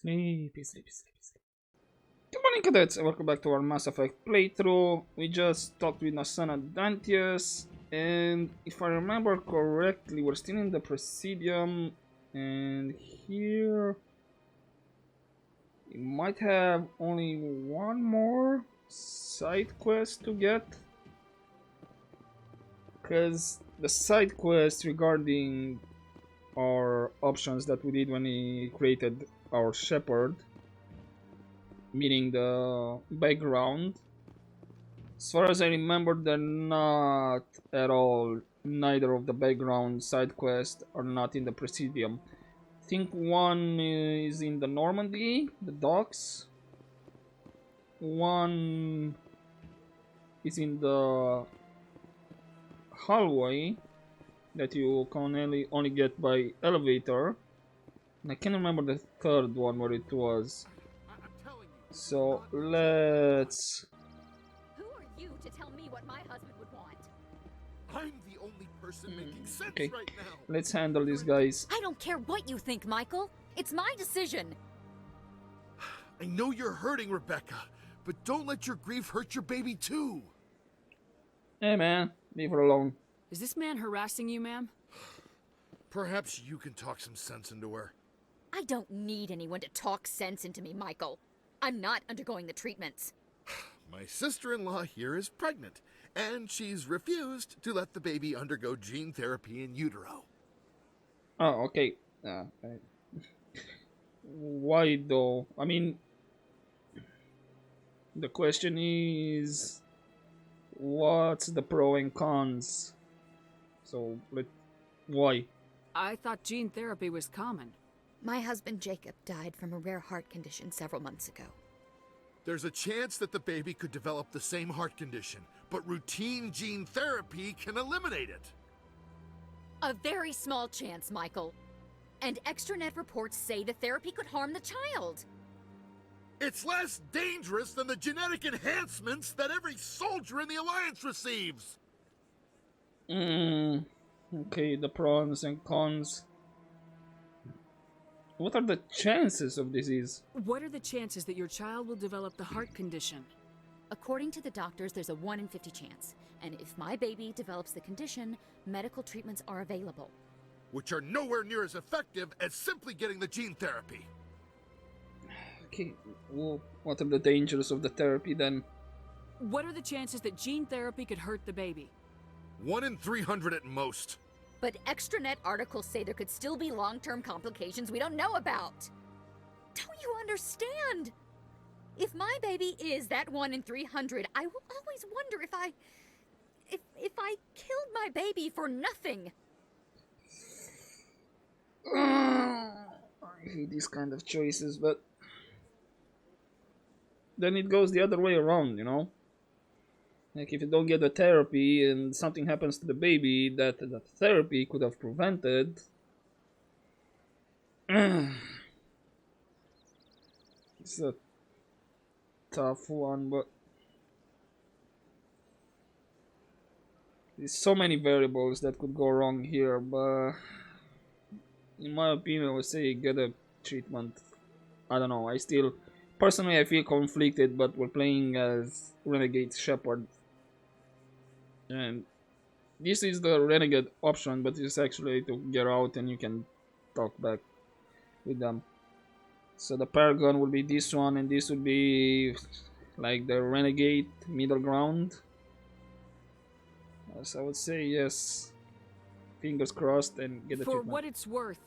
Sleepy, sleepy, sleepy, sleepy. Good morning, cadets, and welcome back to our Mass Effect playthrough. We just talked with Nasana Dantius, and if I remember correctly, we're still in the Presidium, and here we might have only one more side quest to get, because the side quest regarding our options that we did when we created our Shepherd, meaning the background, as far as I remember, they're not at all. Neither of the background side quests are not in the Presidium. I think one is in the Normandy, the docks. One is in the hallway that you can only get by elevator. And I can't remember the third one where it was. So let's... Who are you to tell me what my husband would want? I'm the only person making sense okay. right now. Let's handle these guys. I don't care what you think, Michael. It's my decision. I know you're hurting, Rebecca, but don't let your grief hurt your baby too. Hey man, leave her alone. Is this man harassing you, ma'am? Perhaps you can talk some sense into her. I don't need anyone to talk sense into me, Michael. I'm not undergoing the treatments. My sister-in-law here is pregnant, and she's refused to let the baby undergo gene therapy in utero. Oh, okay. Why though? I mean, the question is, what's the pro and cons? So, why? I thought gene therapy was common. My husband Jacob died from a rare heart condition several months ago. There's a chance that the baby could develop the same heart condition, but routine gene therapy can eliminate it. A very small chance, Michael. And extranet reports say the therapy could harm the child. It's less dangerous than the genetic enhancements that every soldier in the Alliance receives. Okay, the pros and cons. What are the chances of disease? What are the chances that your child will develop the heart condition? According to the doctors, there's a 1 in 50 chance. And if my baby develops the condition, medical treatments are available. Which are nowhere near as effective as simply getting the gene therapy. Okay, well, what are the dangers of the therapy then? What are the chances that gene therapy could hurt the baby? 1 in 300 at most. But extranet articles say there could still be long-term complications we don't know about. Don't you understand? If my baby is that 1 in 300, I will always wonder if I killed my baby for nothing. I hate these kind of choices, but then it goes the other way around, you know? Like, if you don't get the therapy and something happens to the baby that the therapy could have prevented... It's a tough one, but... There's so many variables that could go wrong here, but... In my opinion, I would say get a treatment. I don't know, I still... Personally, I feel conflicted, but we're playing as Renegade Shepherd. And this is the Renegade option, but it's actually to get out and you can talk back with them. So the Paragon will be this one, and this will be like the Renegade middle ground. So I would say yes. Fingers crossed and get the For treatment. what it's worth,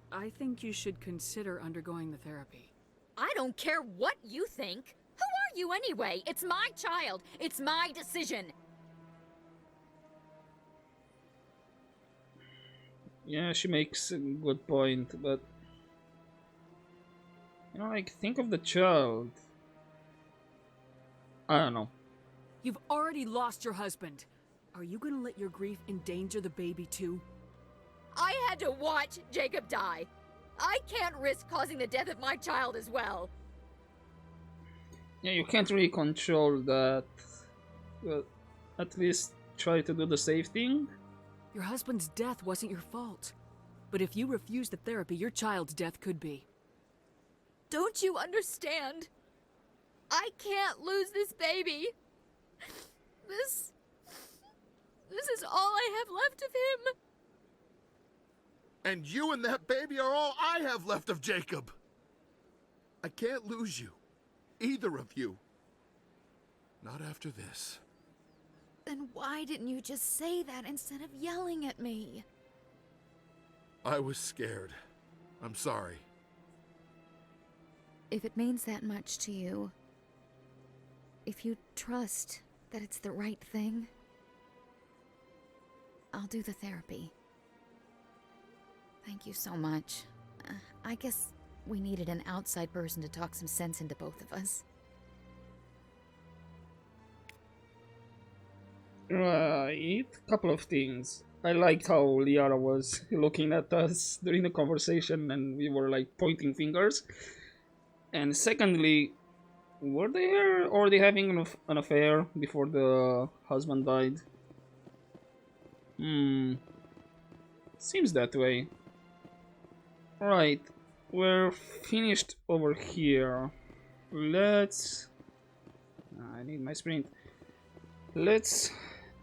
I think you should consider undergoing the therapy. I don't care what you think. Who are you anyway? It's my child. It's my decision. Yeah, she makes a good point, but... You know, like, think of the child. I don't know. You've already lost your husband. Are you gonna let your grief endanger the baby too? I had to watch Jacob die. I can't risk causing the death of my child as well. Yeah, you can't really control that. Well, at least try to do the safe thing. Your husband's death wasn't your fault. But if you refuse the therapy, your child's death could be. Don't you understand? I can't lose this baby. This is all I have left of him. And you and that baby are all I have left of Jacob. I can't lose you. Either of you. Not after this. Then why didn't you just say that instead of yelling at me? I was scared. I'm sorry. If it means that much to you, if you trust that it's the right thing, I'll do the therapy. Thank you so much. I guess we needed an outside person to talk some sense into both of us. Right, couple of things. I liked how Liara was looking at us during the conversation and we were like pointing fingers. And secondly, were they already having an affair before the husband died? Seems that way. Right, we're finished over here. Let's... I need my sprint. Let's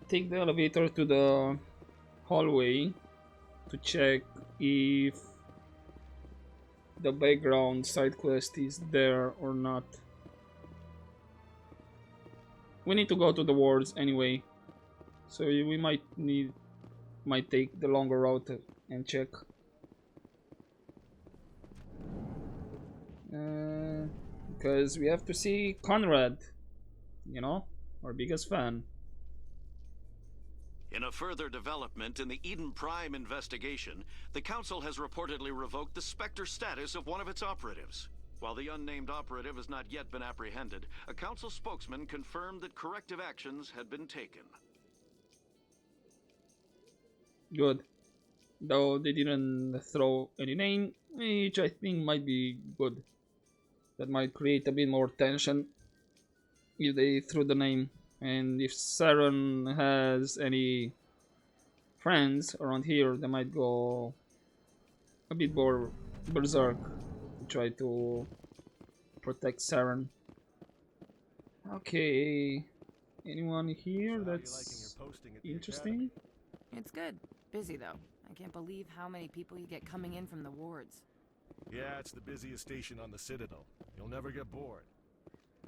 take the elevator to the hallway to check if the background side quest is there or not. We need to go to the wards anyway, so we might take the longer route and check. Because we have to see Conrad, you know, our biggest fan. In a further development in the Eden Prime investigation, the Council has reportedly revoked the Spectre status of one of its operatives. While the unnamed operative has not yet been apprehended, a Council spokesman confirmed that corrective actions had been taken. Good. Though they didn't throw any name, which I think might be good. That might create a bit more tension if they threw the name. And if Saren has any friends around here, they might go a bit more berserk to try to protect Saren. Okay, anyone here that's interesting? It's good. Busy though. I can't believe how many people you get coming in from the wards. Yeah, it's the busiest station on the Citadel. You'll never get bored.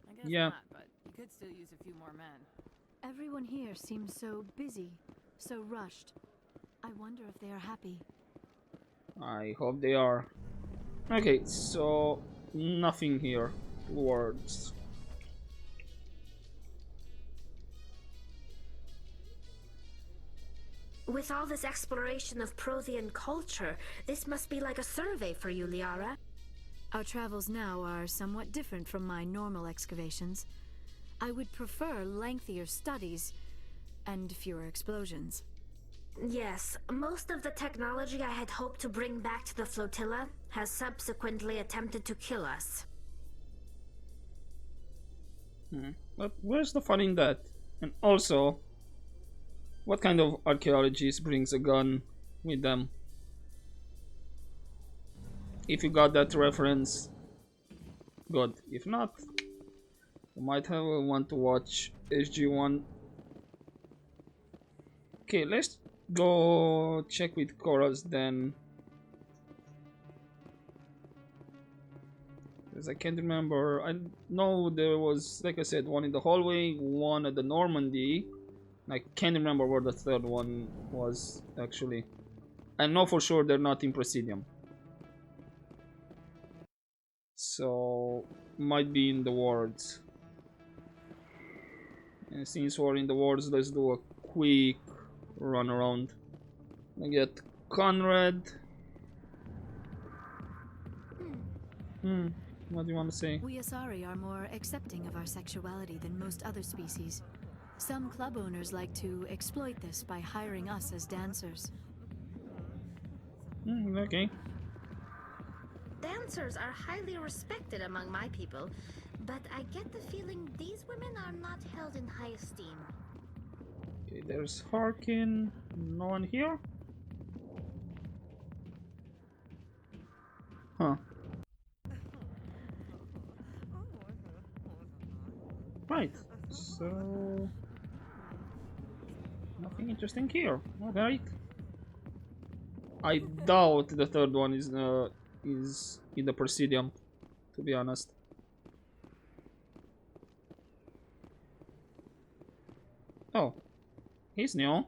I guess Yeah. not, but you could still use a few more men. Everyone here seems so busy, so rushed. I wonder if they are happy. I hope they are. Okay, so nothing here. Words. With all this exploration of Prothean culture, this must be like a survey for you, Liara. Our travels now are somewhat different from my normal excavations. I would prefer lengthier studies and fewer explosions. Yes, most of the technology I had hoped to bring back to the flotilla has subsequently attempted to kill us. But where's the fun in that? And also, what kind of archaeologist brings a gun with them? If you got that reference, good. If not, you might have want to watch SG1. Okay, let's go check with Chorus then. Because I can't remember. I know there was, like I said, one in the hallway, one at the Normandy. I can't remember where the third one was actually. I know for sure they're not in Presidium. So might be in the wards. And since we're in the wards, let's do a quick run around. I get Conrad. What do you want to say? We Asari are more accepting of our sexuality than most other species. Some club owners like to exploit this by hiring us as dancers. Okay. Dancers are highly respected among my people, but I get the feeling these women are not held in high esteem. Okay, there's Harkin. No one here? Huh. Right. So nothing interesting here. Alright. I doubt the third one is in the Presidium, to be honest. Oh, he's new.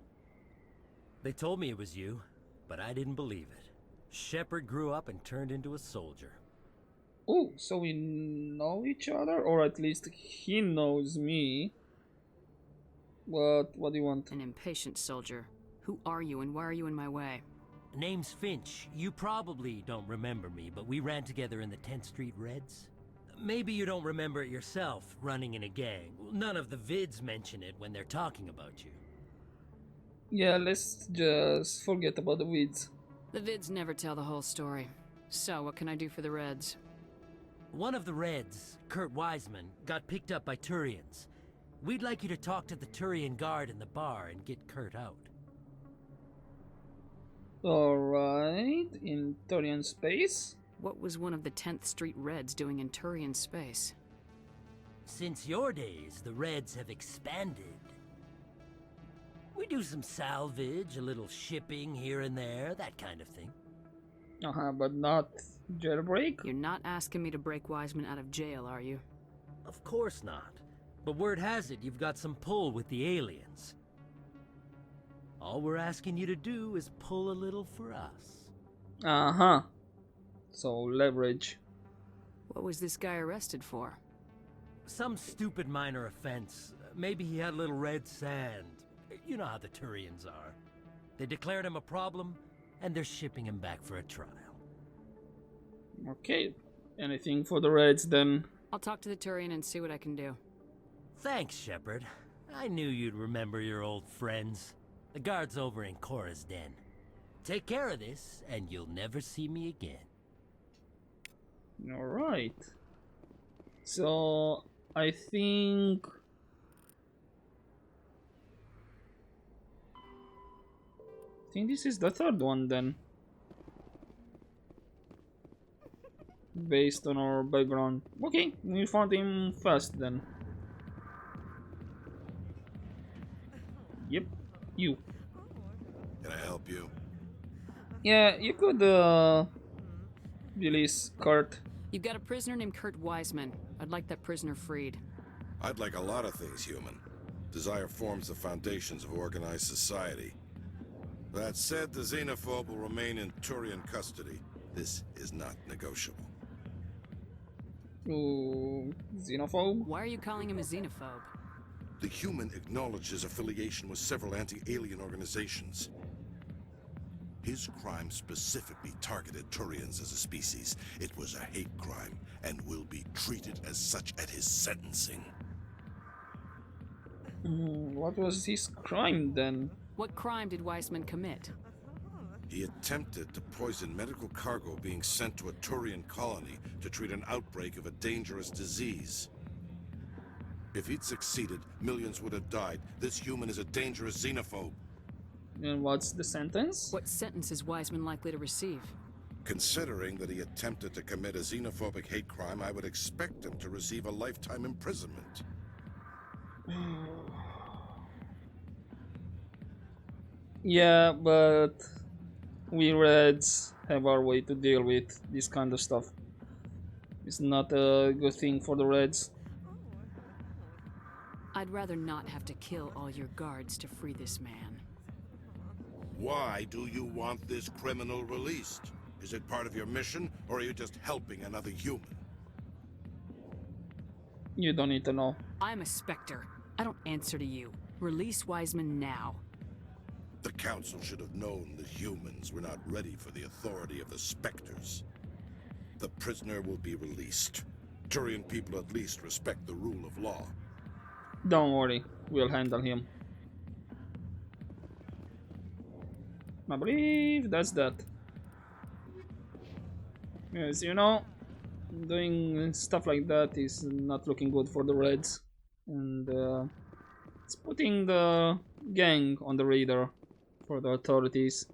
They told me it was you, but I didn't believe it. Shepard grew up and turned into a soldier. Oh, so we know each other, or at least he knows me. What do you want? An impatient soldier. Who are you and why are you in my way? Name's Finch. You probably don't remember me, but we ran together in the 10th Street Reds. Maybe you don't remember it yourself, running in a gang. None of the vids mention it when they're talking about you. Yeah, let's just forget about the weeds. The vids never tell the whole story. So, what can I do for the Reds? One of the Reds, Kurt Wiseman, got picked up by Turians. We'd like you to talk to the Turian guard in the bar and get Kurt out. Alright, in Turian space? What was one of the 10th Street Reds doing in Turian space? Since your days, the Reds have expanded. We do some salvage, a little shipping here and there, that kind of thing. But not jailbreak? You're not asking me to break Wiseman out of jail, are you? Of course not. But word has it you've got some pull with the aliens. All we're asking you to do is pull a little for us. So, leverage. What was this guy arrested for? Some stupid minor offense. Maybe he had a little red sand. You know how the Turians are. They declared him a problem, and they're shipping him back for a trial. Okay, anything for the Reds then? I'll talk to the Turian and see what I can do. Thanks, Shepard. I knew you'd remember your old friends. The guard's over in Cora's den. Take care of this, and you'll never see me again. Alright. So, I think this is the third one then. Based on our background. Okay, we found him fast then. Yep, you. Can I help you? Yeah, you could release Kurt. You've got a prisoner named Kurt Wiseman. I'd like that prisoner freed. I'd like a lot of things, human. Desire forms the foundations of organized society. That said, the xenophobe will remain in Turian custody. This is not negotiable. Ooh, xenophobe? Why are you calling him a xenophobe? The human acknowledged his affiliation with several anti-alien organizations. His crime specifically targeted Turians as a species. It was a hate crime and will be treated as such at his sentencing. What was his crime then? What crime did Wiseman commit? He attempted to poison medical cargo being sent to a Turian colony to treat an outbreak of a dangerous disease. If he'd succeeded, millions would have died. This human is a dangerous xenophobe. And what's the sentence? What sentence is Wiseman likely to receive? Considering that he attempted to commit a xenophobic hate crime, I would expect him to receive a lifetime imprisonment. Yeah, but we Reds have our way to deal with this kind of stuff. It's not a good thing for the Reds. I'd rather not have to kill all your guards to free this man. Why do you want this criminal released? Is it part of your mission, or are you just helping another human? You don't need to know. I'm a Spectre. I don't answer to you. Release Wiseman now. The Council should have known the humans were not ready for the authority of the Spectres. The prisoner will be released. Turian people at least respect the rule of law. Don't worry, we'll handle him. I believe that's that. As you know, doing stuff like that is not looking good for the Reds. And it's putting the gang on the radar for the authorities.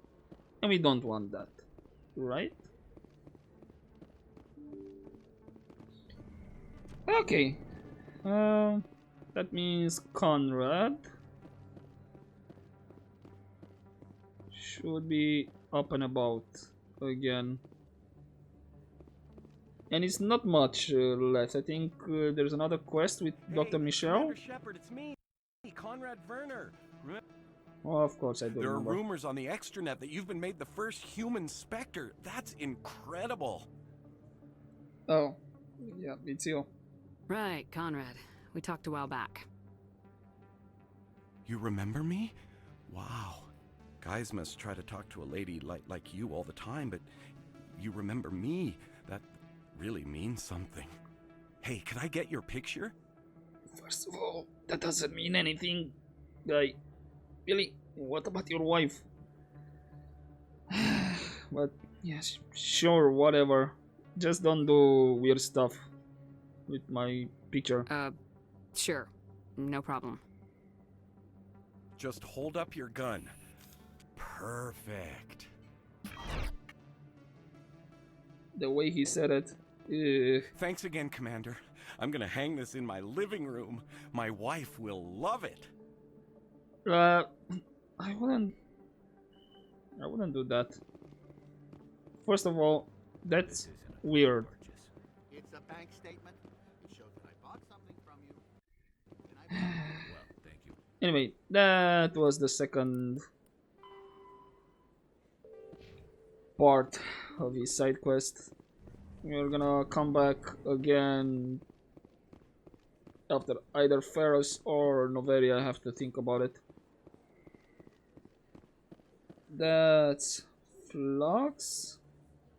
And we don't want that, right? Okay. That means Conrad should be up and about again. And it's not much left. I think there's another quest with Dr. Michelle. Commander Shepard, it's me, Conrad Werner. Oh, of course I do. There remember. are rumors on the extranet that you've been made the first human Spectre. That's incredible. Oh, yeah, it's you. Right, Conrad. We talked a while back. You remember me? Wow. Guys must try to talk to a lady like you all the time, but you remember me. That really means something. Hey, could I get your picture? First of all, that doesn't mean anything. Guy, Billy, what about your wife? But yes, sure, whatever. Just don't do weird stuff with my picture. Sure. No problem. Just hold up your gun. Perfect. The way he said it. Thanks again, Commander. I'm gonna hang this in my living room. My wife will love it. I wouldn't do that. First of all, that's weird. It's a bank statement. It shows that I bought something from you. And I well, thank you. Anyway, that was the second part of his side quest. We're gonna come back again after either Ferris or Noveria. I have to think about it. That's Flux.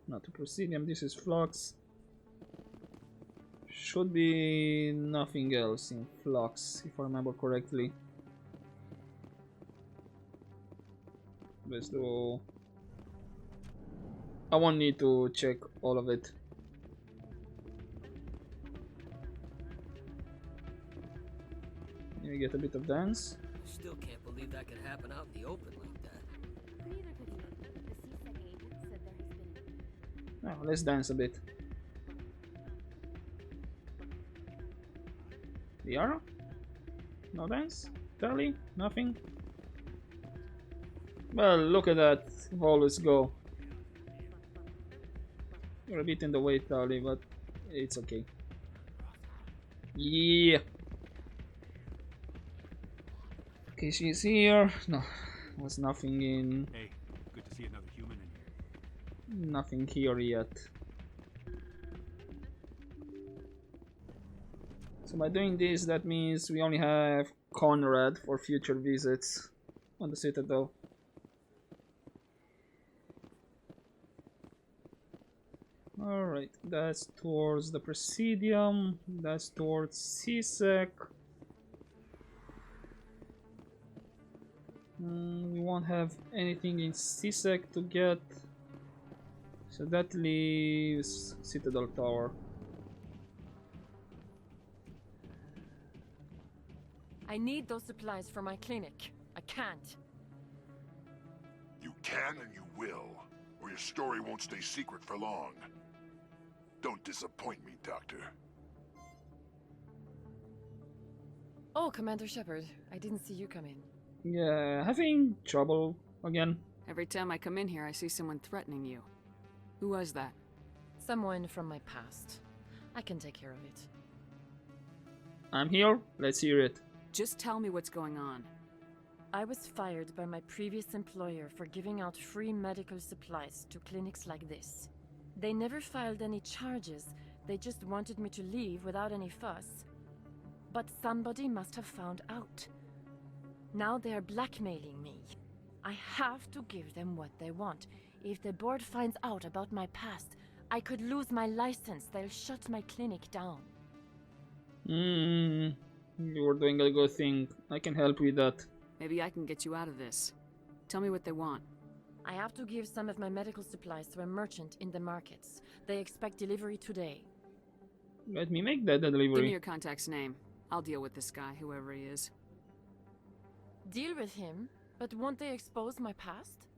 Not a Presidium, this is Flux. Should be nothing else in Flux, if I remember correctly. Let's do... I won't need to check all of it. Maybe get a bit of dance. Still can't believe that could happen out in the open like that. Now let's dance a bit. Liara? No dance? Tally? Nothing? Well, look at that. Always go. You're a bit in the way, Tally, but it's okay. Yeah. Okay, she's here. No, there's nothing in. Hey, good to see another human in here. Nothing here yet. So by doing this, that means we only have Conrad for future visits on the Citadel. Alright, that's towards the Presidium, that's towards CSEC. We won't have anything in CSEC to get, so that leaves Citadel Tower. I need those supplies for my clinic. I can't. You can and you will, or your story won't stay secret for long. Don't disappoint me, Doctor. Oh, Commander Shepard. I didn't see you come in. Yeah, having trouble again. Every time I come in here, I see someone threatening you. Who was that? Someone from my past. I can take care of it. I'm here, let's hear it. Just tell me what's going on. I was fired by my previous employer for giving out free medical supplies to clinics like this. They never filed any charges, they just wanted me to leave without any fuss. But somebody must have found out. Now they are blackmailing me. I have to give them what they want. If the board finds out about my past, I could lose my license. They'll shut my clinic down. You were doing a good thing. I can help with that. Maybe I can get you out of this. Tell me what they want. I have to give some of my medical supplies to a merchant in the markets. They expect delivery today. Let me make that delivery. Give me your contact's name. I'll deal with this guy, whoever he is. Deal with him? But won't they expose my past?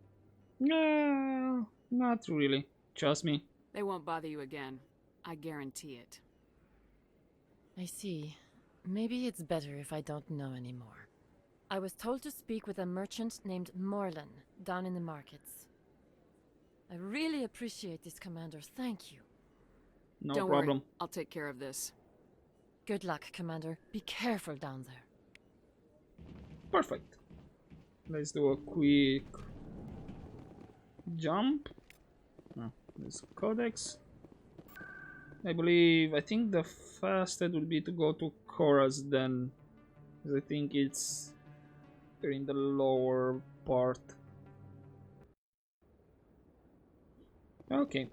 No, not really. Trust me. They won't bother you again. I guarantee it. I see. Maybe it's better if I don't know anymore. I was told to speak with a merchant named Morlan down in the markets. I really appreciate this, Commander. Thank you. No Don't problem. worry. I'll take care of this. Good luck, Commander. Be careful down there. Perfect. Let's do a quick jump. Oh, this codex. I think the fastest would be to go to Chorus then. Because I think it's in the lower part. Okay.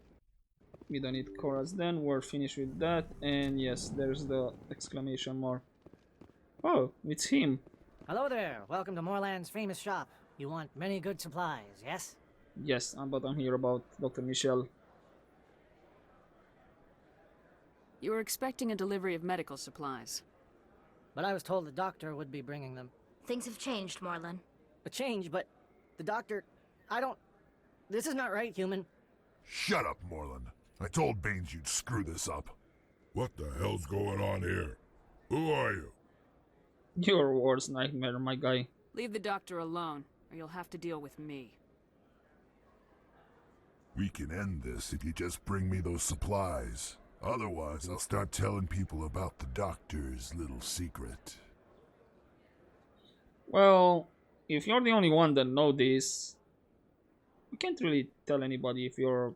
We don't need Chorus then. We're finished with that. And yes, there's the exclamation mark. Oh, it's him. Hello there. Welcome to Moorland's famous shop. You want many good supplies, yes? Yes, but I'm here about Dr. Michelle. You were expecting a delivery of medical supplies. But I was told the doctor would be bringing them. Things have changed, Morlan. A change, but the doctor... I don't... This is not right, human. Shut up, Morlan. I told Baines you'd screw this up. What the hell's going on here? Who are you? Your worst nightmare, my guy. Leave the doctor alone, or you'll have to deal with me. We can end this if you just bring me those supplies. Otherwise, I'll start telling people about the doctor's little secret. Well, if you're the only one that know this, you can't really tell anybody if you're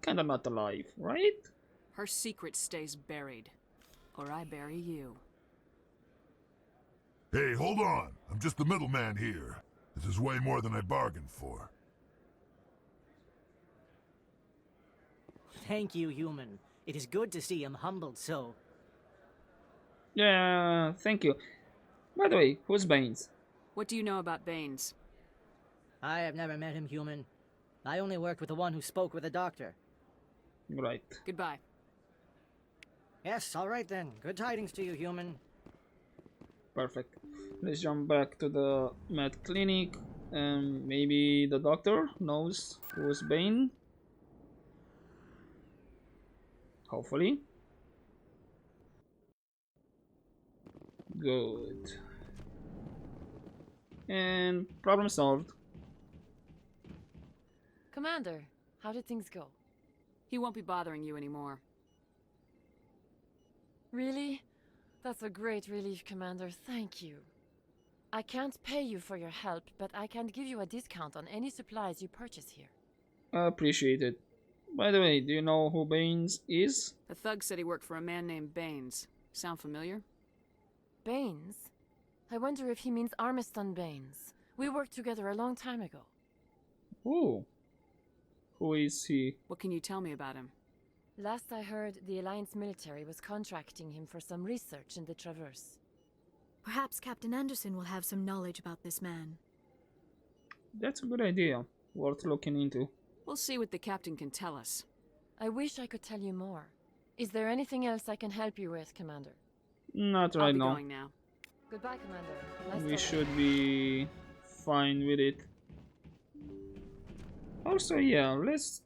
kinda not alive, right? Her secret stays buried, or I bury you. Hey, hold on. I'm just the middleman here. This is way more than I bargained for. Thank you, human. It is good to see him humbled so. Yeah, thank you. By the way, who's Baines? What do you know about Baines? I have never met him, human. I only worked with the one who spoke with the doctor. Right. Goodbye. Yes, all right then. Good tidings to you, human. Perfect. Let's jump back to the med clinic. Maybe the doctor knows who's Bane. Hopefully. Good. And problem solved. Commander, how did things go? He won't be bothering you anymore. Really? That's a great relief, Commander. Thank you. I can't pay you for your help, but I can give you a discount on any supplies you purchase here. Appreciate it. By the way, do you know who Baines is? The thug said he worked for a man named Baines. Sound familiar? Baines? I wonder if he means Armiston Baines. We worked together a long time ago. Ooh. Who is he? What can you tell me about him? Last I heard, the Alliance military was contracting him for some research in the Traverse. Perhaps Captain Anderson will have some knowledge about this man. That's a good idea. Worth looking into. We'll see what the captain can tell us. I wish I could tell you more. Is there anything else I can help you with, Commander? Not right I'll be now. going now. Goodbye, Commander. Nice We talking. should be fine with it. Also, yeah, let's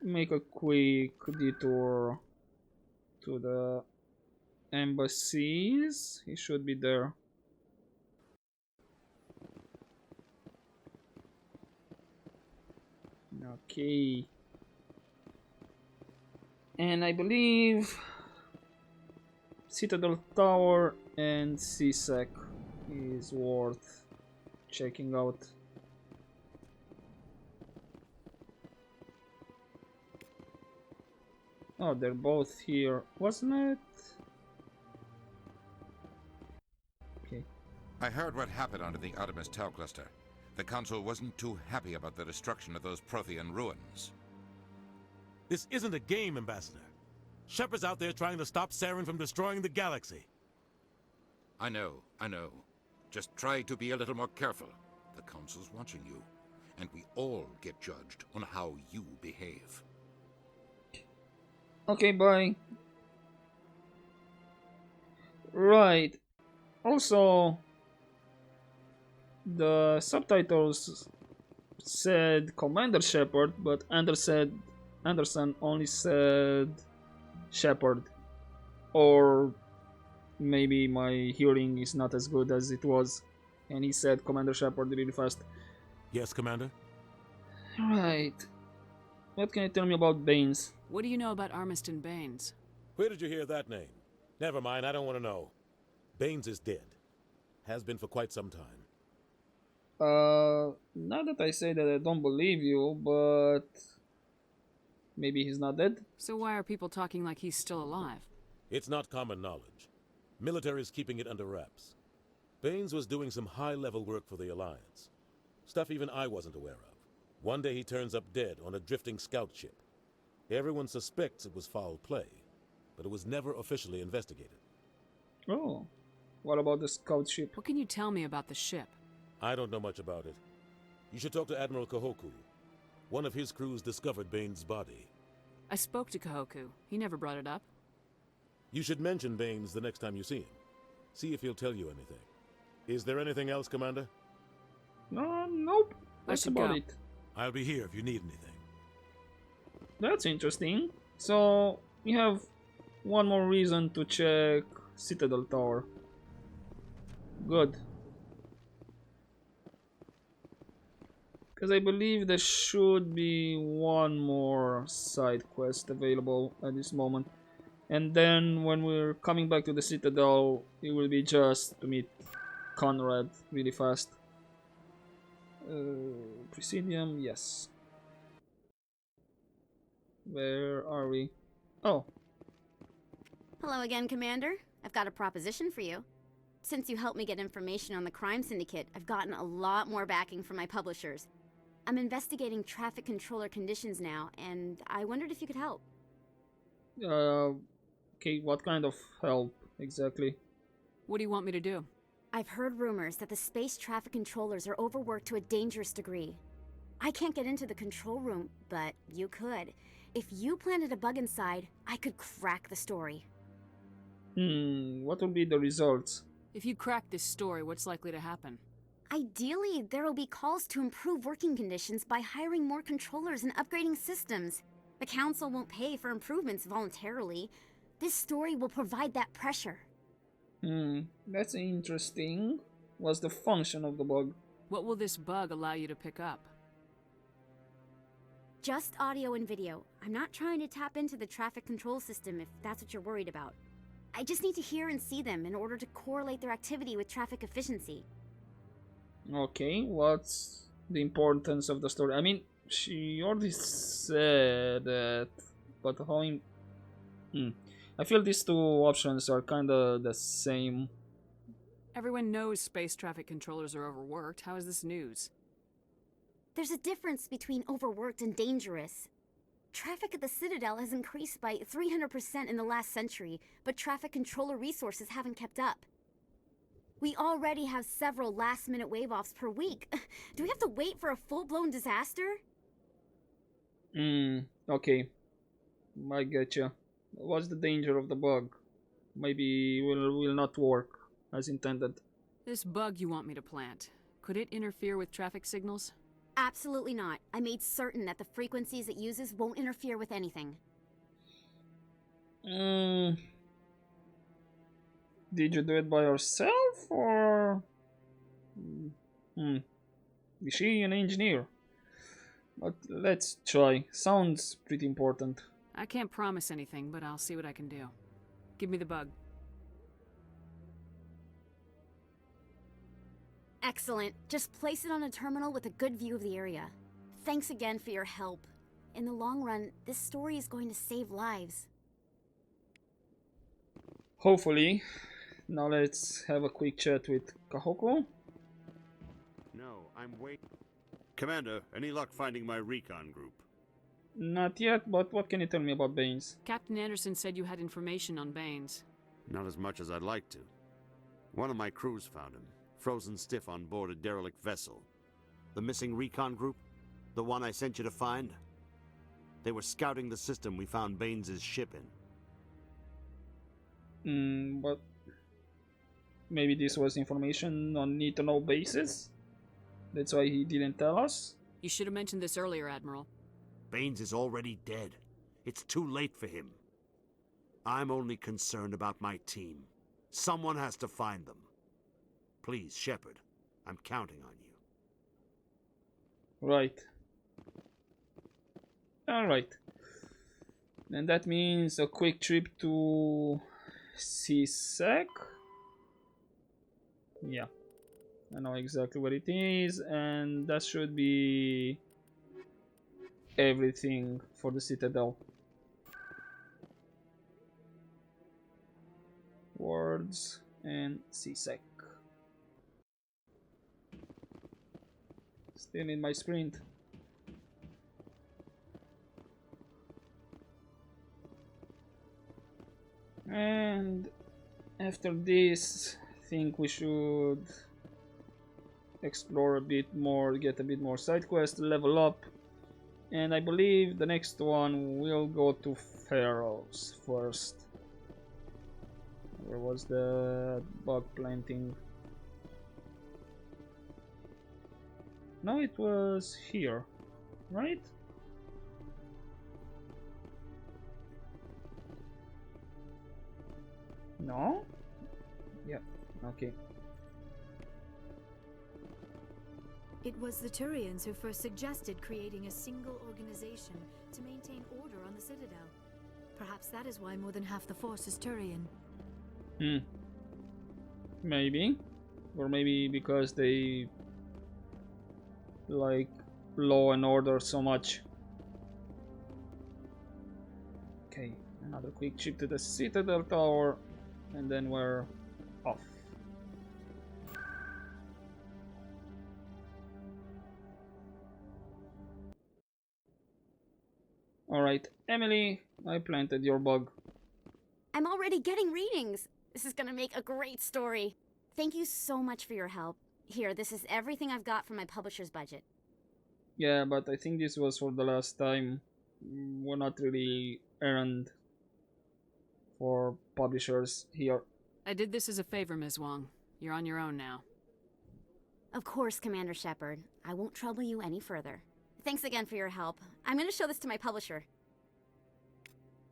make a quick detour to the embassies. He should be there. Okay. And I believe Citadel Tower and CSEC is worth checking out. Oh, they're both here, wasn't it? Okay. I heard what happened under the Artemis Tau cluster. The Council wasn't too happy about the destruction of those Prothean ruins. This isn't a game, Ambassador. Shepard's out there trying to stop Saren from destroying the galaxy. I know. Just try to be a little more careful. The Council's watching you, and we all get judged on how you behave. Okay, bye. Right. Also, the subtitles said Commander Shepard, but Anderson only said Shepard. Or maybe my hearing is not as good as it was. And he said Commander Shepard really fast. Yes, Commander? Right. What can you tell me about Baines? What do you know about Armiston Baines? Where did you hear that name? Never mind, I don't want to know. Baines is dead. Has been for quite some time. Not that I say that I don't believe you, but maybe he's not dead? So why are people talking like he's still alive? It's not common knowledge. Military's keeping it under wraps. Baines was doing some high-level work for the Alliance. Stuff even I wasn't aware of. One day he turns up dead on a drifting scout ship. Everyone suspects it was foul play, but it was never officially investigated. Oh, what about the scout ship? What can you tell me about the ship? I don't know much about it. You should talk to Admiral Kahoku. One of his crews discovered Baines' body. I spoke to Kahoku. He never brought it up. You should mention Baines the next time you see him. See if he'll tell you anything. Is there anything else, Commander? Nope. That's about it. I'll be here if you need anything. That's interesting. So, we have one more reason to check Citadel Tower. Good. Because I believe there should be one more side quest available at this moment. And then when we're coming back to the Citadel, it will be just to meet Conrad really fast. Presidium, yes. Where are we? Oh. Hello again, Commander. I've got a proposition for you. Since you helped me get information on the crime syndicate, I've gotten a lot more backing from my publishers. I'm investigating traffic controller conditions now, and I wondered if you could help. Okay, what kind of help exactly? What do you want me to do? I've heard rumors that the space traffic controllers are overworked to a dangerous degree. I can't get into the control room, but you could. If you planted a bug inside, I could crack the story. What will be the results? If you crack this story, what's likely to happen? Ideally, there will be calls to improve working conditions by hiring more controllers and upgrading systems. The Council won't pay for improvements voluntarily. This story will provide that pressure. That's interesting. What's the function of the bug? What will this bug allow you to pick up? Just audio and video. I'm not trying to tap into the traffic control system if that's what you're worried about. I just need to hear and see them in order to correlate their activity with traffic efficiency. Okay, what's the importance of the story? I mean, she already said that, but how I feel these two options are kinda the same. Everyone knows space traffic controllers are overworked. How is this news? There's a difference between overworked and dangerous. Traffic at the Citadel has increased by 300% in the last century, but traffic controller resources haven't kept up. We already have several last-minute wave-offs per week. Do we have to wait for a full-blown disaster? Okay. I getcha. What's the danger of the bug? Maybe it will not work as intended. This bug you want me to plant, could it interfere with traffic signals? Absolutely not. I made certain that the frequencies it uses won't interfere with anything. Did you do it by yourself, or... Is she an engineer? But let's try. Sounds pretty important. I can't promise anything, but I'll see what I can do. Give me the bug. Excellent. Just place it on a terminal with a good view of the area. Thanks again for your help. In the long run, this story is going to save lives. Hopefully. Now let's have a quick chat with Kahoku. No, I'm waiting. Commander, any luck finding my recon group? Not yet, but what can you tell me about Baines? Captain Anderson said you had information on Baines. Not as much as I'd like to. One of my crews found him, frozen stiff on board a derelict vessel. The missing recon group? The one I sent you to find? They were scouting the system we found Baines' ship in. But maybe this was information on need-to-know basis? That's why he didn't tell us? You should have mentioned this earlier, Admiral. Baines is already dead. It's too late for him. I'm only concerned about my team. Someone has to find them. Please, Shepard, I'm counting on you. Right. Alright. And that means a quick trip to CSEC. Yeah. I know exactly what it is, and that should be everything for the Citadel. Words and CSEC. Still in my sprint. And after this, I think we should explore a bit more, get a bit more side quest, level up, and I believe the next one will go to Pharaohs first. Where was the bug planting? No, it was here, right? No? Yeah, okay. It was the Turians who first suggested creating a single organization to maintain order on the Citadel. Perhaps that is why more than half the force is Turian. Maybe. Or maybe because they like law and order so much. Okay, another quick trip to the Citadel Tower, and then we're off. Alright, Emily, I planted your bug. I'm already getting readings. This is gonna make a great story. Thank you so much for your help. Here, this is everything I've got from my publisher's budget. Yeah, but I think this was for the last time. We're not really earned for publishers here. I did this as a favor, Ms. Wong. You're on your own now. Of course, Commander Shepard. I won't trouble you any further. Thanks again for your help. I'm gonna show this to my publisher.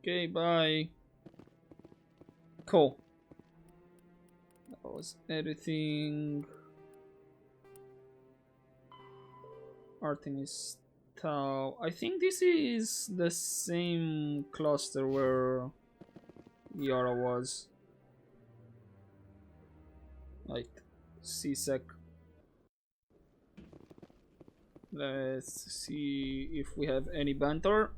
Okay, bye. Cool. That was everything. Artemis Tau. I think this is the same cluster where Yara was. Right. CSEC. Let's see if we have any banter.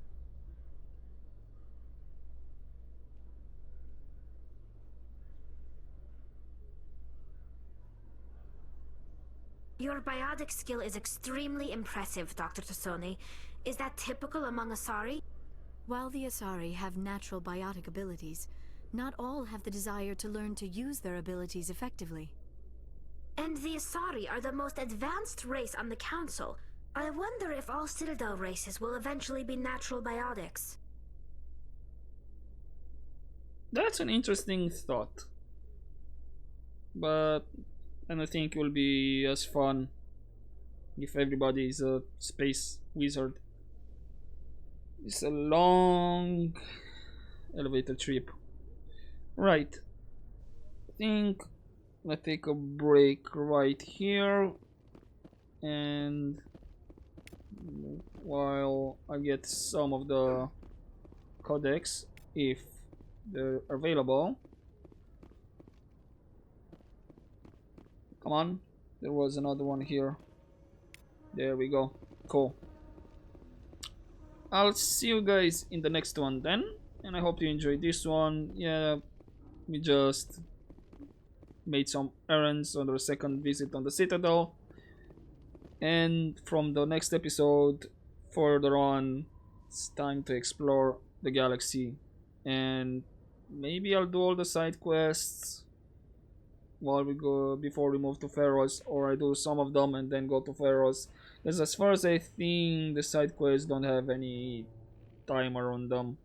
Your biotic skill is extremely impressive, Dr. Tassoni. Is that typical among Asari? While the Asari have natural biotic abilities, not all have the desire to learn to use their abilities effectively. And the Asari are the most advanced race on the Council. I wonder if all Citadel races will eventually be natural biotics. That's an interesting thought. But I don't think it will be as fun if everybody is a space wizard. It's a long elevator trip. Right. I think let's take a break right here, and while I get some of the codex if they're available. Come on, there was another one here. There we go. Cool. I'll see you guys in the next one then, and I hope you enjoyed this one. Yeah, we just made some errands on our second visit on the Citadel, and from the next episode further on, it's time to explore the galaxy, and maybe I'll do all the side quests while we go before we move to Pharaohs, or I do some of them and then go to Pharaohs. Because as far as I think, the side quests don't have any timer on them,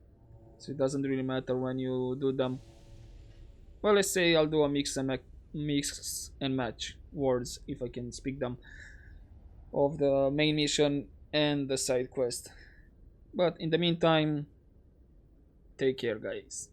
so it doesn't really matter when you do them. Well, let's say I'll do a mix and match words, if I can speak them, of the main mission and the side quest. But in the meantime, take care, guys.